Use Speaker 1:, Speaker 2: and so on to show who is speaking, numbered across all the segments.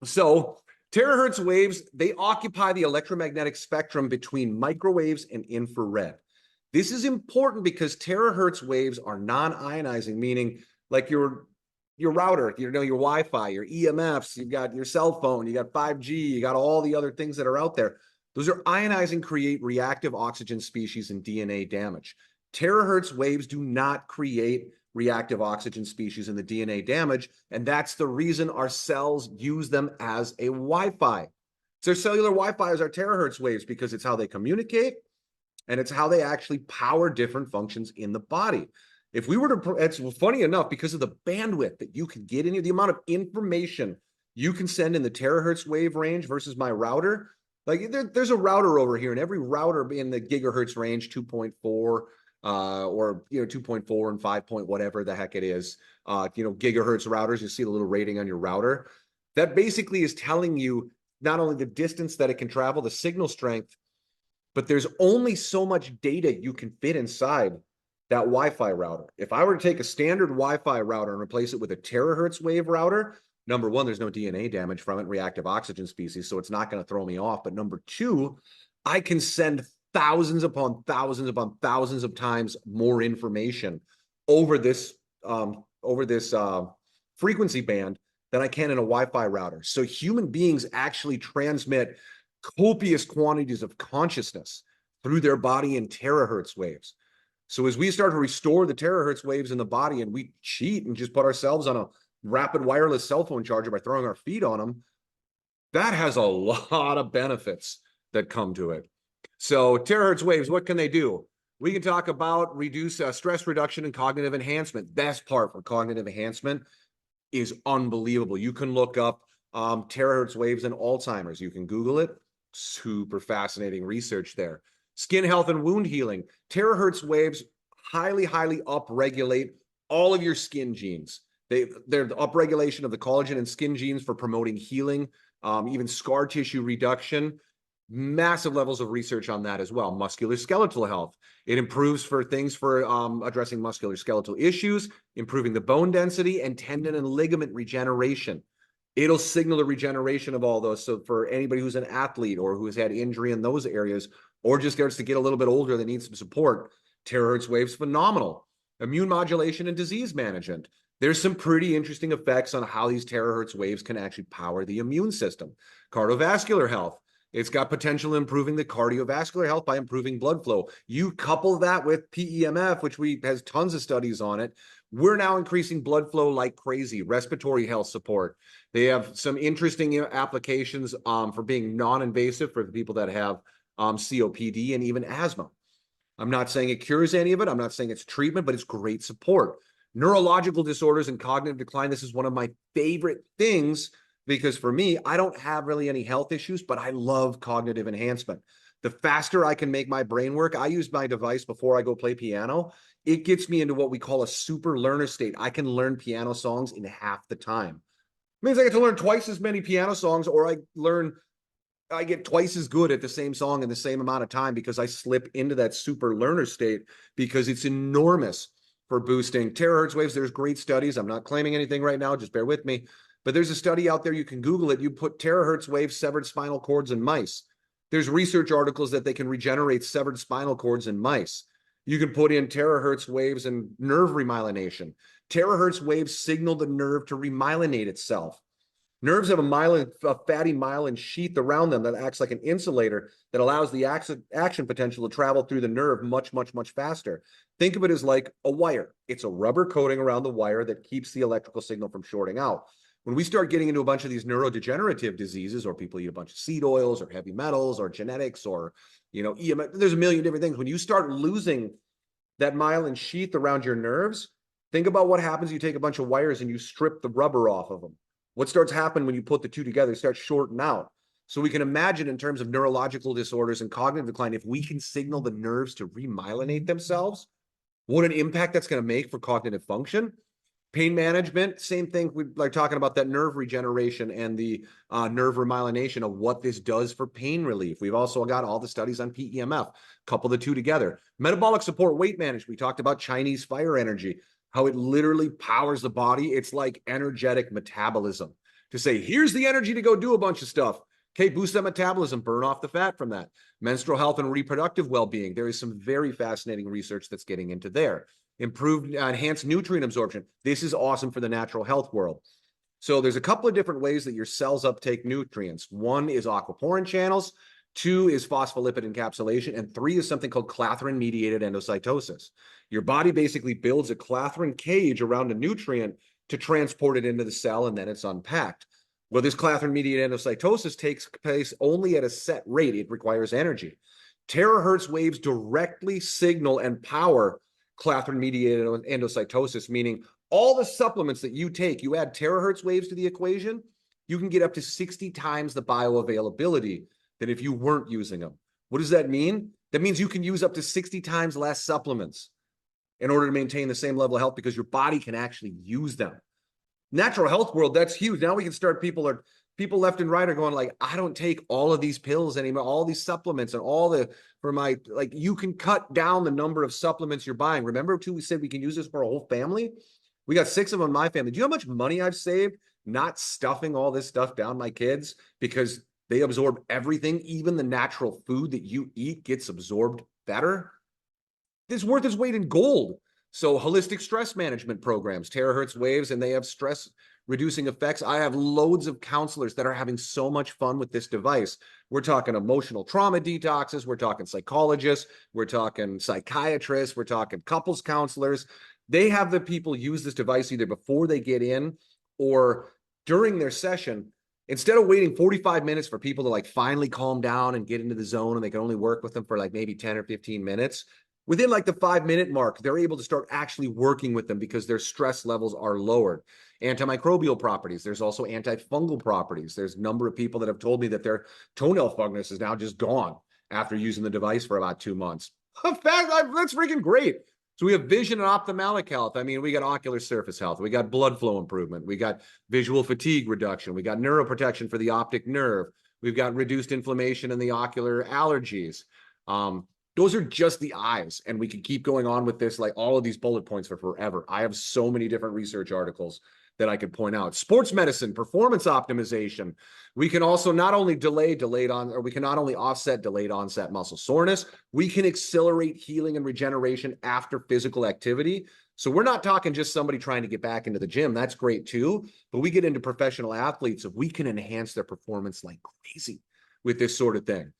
Speaker 1: So terahertz waves, they occupy the electromagnetic spectrum between microwaves and infrared. This is important because terahertz waves are non-ionizing, meaning like your router, your Wi-Fi, your EMFs, you've got your cell phone, you got 5G, you got all the other things that are out there. Those are ionizing, create reactive oxygen species and DNA damage. Terahertz waves do not create reactive oxygen species in the DNA damage, and that's the reason our cells use them as a Wi-Fi. So cellular Wi-Fi is our terahertz waves because it's how they communicate, and it's how they actually power different functions in the body. If we were to, it's funny enough, because of the bandwidth that you can get in here, the amount of information you can send in the terahertz wave range versus my router, like there's a router over here, and every router in the gigahertz range, 2.4, or 2.4 and 5 point whatever the heck it is, gigahertz routers, you see the little rating on your router. That basically is telling you not only the distance that it can travel, the signal strength, but there's only so much data you can fit inside that Wi-Fi router. If I were to take a standard Wi-Fi router and replace it with a terahertz wave router, number one, there's no DNA damage from it, reactive oxygen species, so it's not going to throw me off. But number two, I can send thousands upon thousands upon thousands of times more information over this frequency band than I can in a Wi-Fi router. So human beings actually transmit copious quantities of consciousness through their body in terahertz waves. So as we start to restore the terahertz waves in the body and we cheat and just put ourselves on a rapid wireless cell phone charger by throwing our feet on them, that has a lot of benefits that come to it. So terahertz waves, what can they do? We can talk about reduce stress reduction and cognitive enhancement. Best part for cognitive enhancement is unbelievable. You can look up terahertz waves in Alzheimer's. You can Google it. Super fascinating research there. Skin health and wound healing. Terahertz waves highly upregulate all of your skin genes. They're the upregulation of the collagen and skin genes for promoting healing, even scar tissue reduction. Massive levels of research on that as well. Musculoskeletal health. It improves for things for addressing musculoskeletal issues, improving the bone density, and tendon and ligament regeneration. It'll signal the regeneration of all those. So for anybody who's an athlete or who's had injury in those areas, or just starts to get a little bit older that needs some support, terahertz waves, phenomenal. Immune modulation and disease management. There's some pretty interesting effects on how these terahertz waves can actually power the immune system. Cardiovascular health. It's got potential improving the cardiovascular health by improving blood flow. You couple that with PEMF, which has tons of studies on it. We're now increasing blood flow like crazy. Respiratory health support. They have some interesting applications for being non-invasive for the people that have COPD and even asthma. I'm not saying it cures any of it. I'm not saying it's treatment, but it's great support. Neurological disorders and cognitive decline. This is one of my favorite things because for me, I don't have really any health issues, but I love cognitive enhancement. The faster I can make my brain work, I use my device before I go play piano. It gets me into what we call a super learner state. I can learn piano songs in half the time. It means I get to learn twice as many piano songs, or I get twice as good at the same song in the same amount of time because I slip into that super learner state because it's enormous for boosting terahertz waves. There's great studies. I'm not claiming anything right now. Just bear with me. But there's a study out there. You can Google it. You put terahertz waves, severed spinal cords in mice. There's research articles that they can regenerate severed spinal cords in mice. You can put in terahertz waves and nerve remyelination. Terahertz waves signal the nerve to remyelinate itself. Nerves have a fatty myelin sheath around them that acts like an insulator that allows the action potential to travel through the nerve much faster. Think of it as like a wire. It's a rubber coating around the wire that keeps the electrical signal from shorting out. When we start getting into a bunch of these neurodegenerative diseases, or people eat a bunch of seed oils or heavy metals or genetics or, EMF, there's a million different things. When you start losing that myelin sheath around your nerves, think about what happens. You take a bunch of wires and you strip the rubber off of them. What starts happening when you put the two together? It starts shorting out. So we can imagine in terms of neurological disorders and cognitive decline, if we can signal the nerves to remyelinate themselves, what an impact that's going to make for cognitive function. Pain management, same thing. We like talking about that nerve regeneration and the nerve remyelination of what this does for pain relief. We've also got all the studies on PEMF, couple the two together. Metabolic support, weight management. We talked about Chinese fire energy, how it literally powers the body. It's like energetic metabolism. to say, here's the energy to go do a bunch of stuff. Okay, boost that metabolism, burn off the fat from that. Menstrual health and reproductive well-being. There is some very fascinating research that's getting into there. Improved, enhanced nutrient absorption. This is awesome for the natural health world. So there's a couple of different ways that your cells uptake nutrients. One is aquaporin channels, 2 is phospholipid encapsulation, and 3 is something called clathrin-mediated endocytosis. Your body basically builds a clathrin cage around a nutrient to transport it into the cell, and then it's unpacked. Well, this clathrin-mediated endocytosis takes place only at a set rate. It requires energy. Terahertz waves directly signal and power clathrin-mediated endocytosis, meaning all the supplements that you take, you add terahertz waves to the equation, you can get up to 60 times the bioavailability than if you weren't using them. What does that mean? That means you can use up to 60 times less supplements in order to maintain the same level of health because your body can actually use them. Natural health world, that's huge. Now we can start, people left and right are going like, I don't take all of these pills anymore, all these supplements and all the, for my, like, you can cut down the number of supplements you're buying. Remember too, we said we can use this for a whole family. We got 6 of them in my family. Do you know how much money I've saved not stuffing all this stuff down my kids because they absorb everything? Even the natural food that you eat gets absorbed better. It's worth its weight in gold. So holistic stress management programs, terahertz waves, and they have stress reducing effects. I have loads of counselors that are having so much fun with this device. We're talking emotional trauma detoxes. We're talking psychologists. We're talking psychiatrists. We're talking couples counselors. They have the people use this device either before they get in or during their session. Instead of waiting 45 minutes for people to like finally calm down and get into the zone, and they can only work with them for like maybe 10 or 15 minutes, within like the 5-minute mark, they're able to start actually working with them because their stress levels are lowered. Antimicrobial properties. There's also antifungal properties. There's a number of people that have told me that their toenail fungus is now just gone after using the device for about 2 months. In fact, that's freaking great. So we have vision and ophthalmic health. I mean, we got ocular surface health. We got blood flow improvement. We got visual fatigue reduction. We got neuroprotection for the optic nerve. We've got reduced inflammation in the ocular allergies. Those are just the eyes, and we can keep going on with this, like all of these bullet points for forever. I have so many different research articles that I could point out. Sports medicine, performance optimization. We can also not only we can not only offset delayed onset muscle soreness, we can accelerate healing and regeneration after physical activity. So we're not talking just somebody trying to get back into the gym. That's great too, but we get into professional athletes, if we can enhance their performance like crazy with this sort of thing.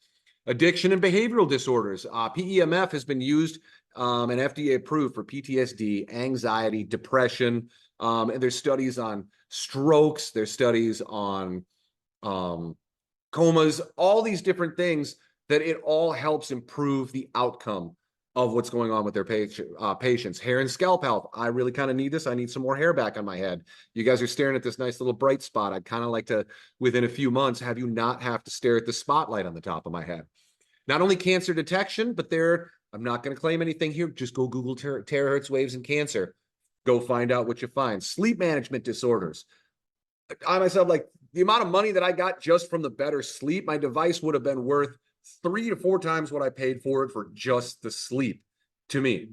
Speaker 1: Addiction and behavioral disorders. PEMF has been used and FDA approved for PTSD, anxiety, depression. And there's studies on strokes. There's studies on comas, all these different things that it all helps improve the outcome of what's going on with their patients. Hair and scalp health. I really kind of need this. I need some more hair back on my head. You guys are staring at this nice little bright spot. I'd kind of like to, within a few months, have you not have to stare at the spotlight on the top of my head. Not only cancer detection, but I'm not going to claim anything here. Just go Google terahertz waves and cancer. Go find out what you find. Sleep management disorders. I myself, like the amount of money that I got just from the better sleep, my device would have been worth 3 to 4 times what I paid for it for just the sleep to me.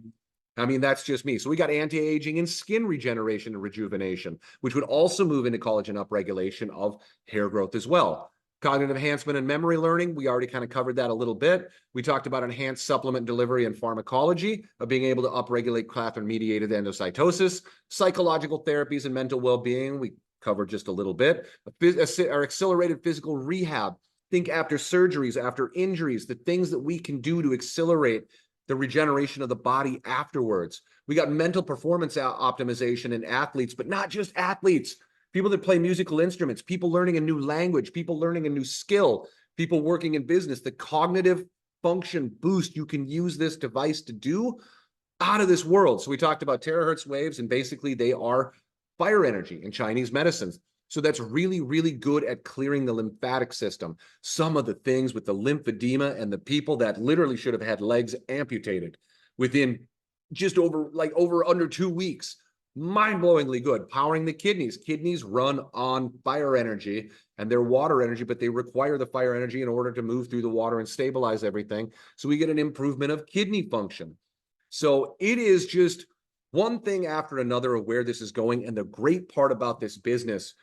Speaker 1: I mean, that's just me. So we got anti-aging and skin regeneration and rejuvenation, which would also move into collagen upregulation of hair growth as well. Cognitive enhancement and memory learning, we already kind of covered that a little bit. We talked about enhanced supplement delivery and pharmacology of being able to upregulate clathrin-mediated endocytosis, psychological therapies and mental well-being, we covered just a little bit. Our accelerated physical rehab, think after surgeries, after injuries, the things that we can do to accelerate the regeneration of the body afterwards. We got mental performance optimization in athletes, but not just athletes. People that play musical instruments, people learning a new language, people learning a new skill, people working in business, the cognitive function boost you can use this device to do out of this world. So we talked about terahertz waves, and basically they are fire energy in Chinese medicines. So that's really, really good at clearing the lymphatic system. Some of the things with the lymphedema and the people that literally should have had legs amputated within just over under 2 weeks. Mind-blowingly good. Powering the kidneys. Kidneys run on fire energy and they're water energy, but they require the fire energy in order to move through the water and stabilize everything. So we get an improvement of kidney function. So it is just one thing after another of where this is going. And the great part about this business